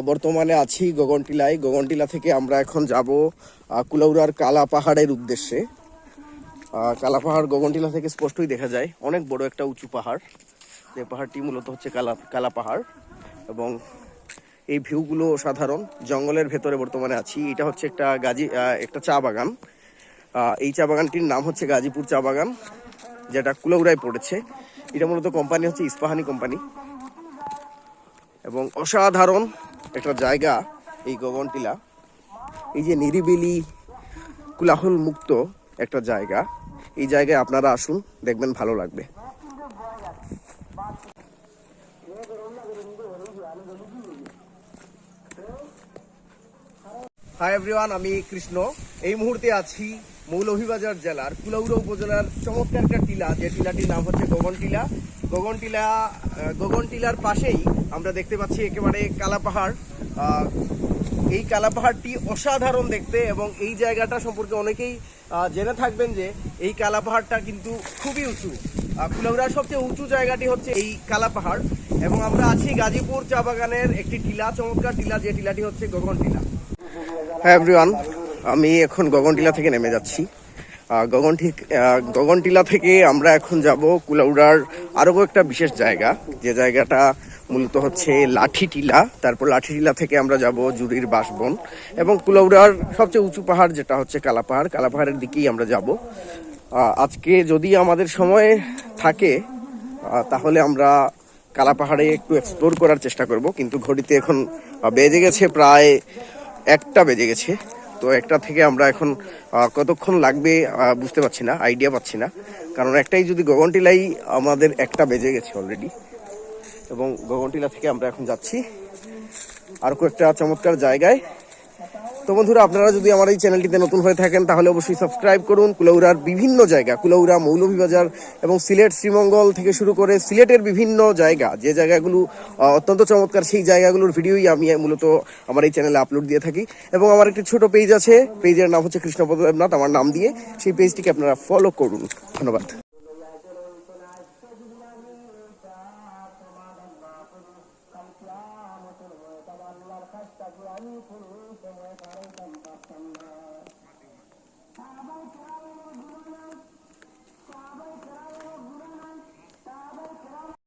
বর্তমানে আছি গগনটিলায়। গগনটিলা থেকে আমরা এখন যাব কুলাউড়ার কালা পাহাড়ের উদ্দেশ্যে। কালা পাহাড় গগনটিলা থেকে স্পষ্টই দেখা যায়, অনেক বড় একটা উঁচু পাহাড়। যে পাহাড়টি মূলত হচ্ছে কালা পাহাড় এবং এই ভিউগুলো সাধারণ। জঙ্গলের ভেতরে বর্তমানে আছি। এটা হচ্ছে একটা চা বাগান। এই চা বাগানটির নাম হচ্ছে গাজীপুর চা বাগান, যেটা কুলাউড়ায় পড়েছে। এটা মূলত কোম্পানি হচ্ছে ইস্পাহানি কোম্পানি এবং অসাধারণ একটা জায়গা এই গগনটিলা। এই যে নিরিবিলি কোলাহল মুক্ত একটা জায়গা, এই জায়গায় আপনারা আসুন, দেখবেন ভালো লাগবে। হাই এভরিওয়ান, আমি কৃষ্ণ। এই মুহূর্তে আছি মৌলভীবাজার জেলার কুলাউড়া উপজেলার চমৎকার একটা টিলা, যে টিলাটির নাম হচ্ছে গগনটিলা। গগনটিলার পাশেই আমরা দেখতে পাচ্ছি একেবারে কালা পাহাড়। এই কালা পাহাড়টি অসাধারণ দেখতে এবং এই জায়গাটা সম্পর্কে অনেকেই জেনে থাকবেন যে এই কালা পাহাড়টা কিন্তু খুবই উঁচু। কুলাউড়ার সবচেয়ে উঁচু জায়গাটি হচ্ছে এই কালা পাহাড় এবং আমরা আছি গাজীপুর চা বাগানের একটি টিলা, চমৎকার টিলা, যে টিলাটি হচ্ছে গগনটিলা। হ্যাঁ এভরিওয়ান, আমি এখন গগনটিলা থেকে নেমে যাচ্ছি। গগনটিলা থেকে আমরা এখন যাব কুলাউড়ার আরও একটা বিশেষ জায়গা, যে জায়গাটা মূলত হচ্ছে লাঠি টিলা। তারপর লাঠি টিলা থেকে আমরা যাব জুড়ির বাসবন এবং কুলাউড়ার সবচেয়ে উঁচু পাহাড় যেটা হচ্ছে কালা পাহাড়। কালা পাহাড়ের দিকেই আমরা যাব। আজকে যদি আমাদের সময় থাকে তাহলে আমরা কালা পাহাড়ে একটু এক্সপ্লোর করার চেষ্টা করব, কিন্তু ঘড়িতে এখন বেজে গেছে প্রায় 1টা বেজে গেছে। তো 1টা থেকে আমরা এখন কতক্ষণ লাগবে বুঝতে পারছি না, আইডিয়া পাচ্ছি না, কারণ একটাই যদি গগনটিলাই আমাদের 1টা বেজে গেছে অলরেডি এবং গগনটিলা থেকে আমরা এখন যাচ্ছি আর কয়েকটা চমৎকার জায়গায়। তো বন্ধুরা, আপনারা যদি আমার এই চ্যানেলটিতে নতুন হয়ে থাকেন তাহলে অবশ্যই সাবস্ক্রাইব করুন। কুলাউড়ার বিভিন্ন জায়গা, কুলাউড়া, মৌলভীবাজার এবং সিলেট শ্রীমঙ্গল থেকে শুরু করে সিলেটের বিভিন্ন জায়গা, যে জায়গাগুলো অত্যন্ত চমৎকার, সেই জায়গাগুলোর ভিডিওই আমি মূলত আমার এই চ্যানেলে আপলোড দিয়ে থাকি। এবং আমার একটি ছোট পেজ আছে, পেজের নাম হচ্ছে কৃষ্ণপদ দেবনাথ, আমার নাম দিয়ে। সেই পেজটিকে আপনারা ফলো করুন। ধন্যবাদ।